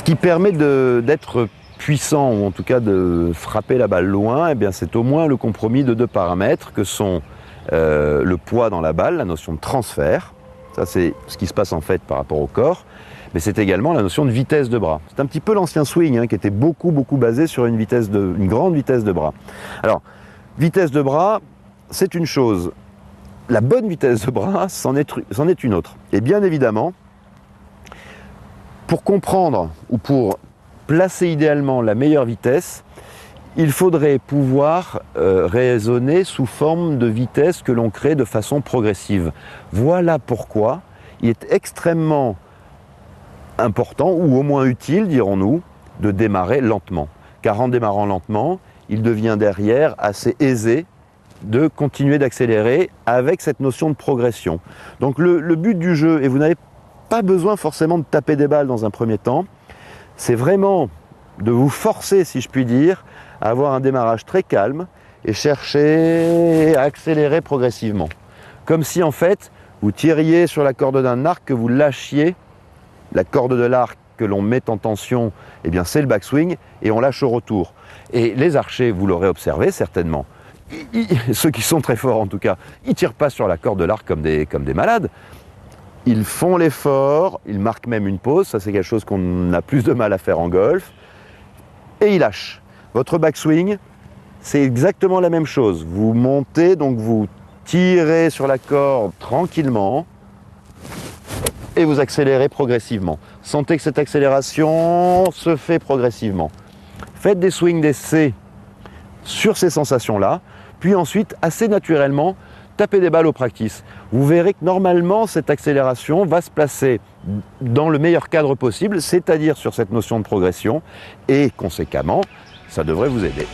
qui permet d'être puissant, ou en tout cas de frapper la balle loin, eh bien c'est au moins le compromis de deux paramètres que sont le poids dans la balle, la notion de transfert, ça c'est ce qui se passe en fait par rapport au corps, mais c'est également la notion de vitesse de bras. C'est un petit peu l'ancien swing qui était beaucoup basé sur une grande vitesse de bras. Alors, vitesse de bras, c'est une chose. La bonne vitesse de bras, c'en est une autre. Et bien évidemment, pour comprendre ou pour placer idéalement la meilleure vitesse, il faudrait pouvoir raisonner sous forme de vitesse que l'on crée de façon progressive. Voilà pourquoi il est extrêmement important, ou au moins utile, dirons-nous, de démarrer lentement. Car en démarrant lentement, il devient derrière assez aisé de continuer d'accélérer avec cette notion de progression. Donc le but du jeu, et vous n'avez pas besoin forcément de taper des balles dans un premier temps, c'est vraiment de vous forcer, si je puis dire, à avoir un démarrage très calme et chercher à accélérer progressivement. Comme si en fait, vous tiriez sur la corde d'un arc, que vous lâchiez la corde de l'arc que l'on met en tension, eh bien c'est le backswing, et on lâche au retour. Et les archers, vous l'aurez observé certainement, ceux qui sont très forts en tout cas, ils ne tirent pas sur la corde de l'arc comme des malades. Ils font l'effort, ils marquent même une pause, ça c'est quelque chose qu'on a plus de mal à faire en golf, et ils lâchent. Votre backswing, c'est exactement la même chose. Vous montez, donc vous tirez sur la corde tranquillement, et vous accélérez progressivement. Sentez que cette accélération se fait progressivement. Faites des swings d'essai sur ces sensations-là, puis ensuite, assez naturellement, tapez des balles au practice. Vous verrez que normalement, cette accélération va se placer dans le meilleur cadre possible, c'est-à-dire sur cette notion de progression, et conséquemment, ça devrait vous aider.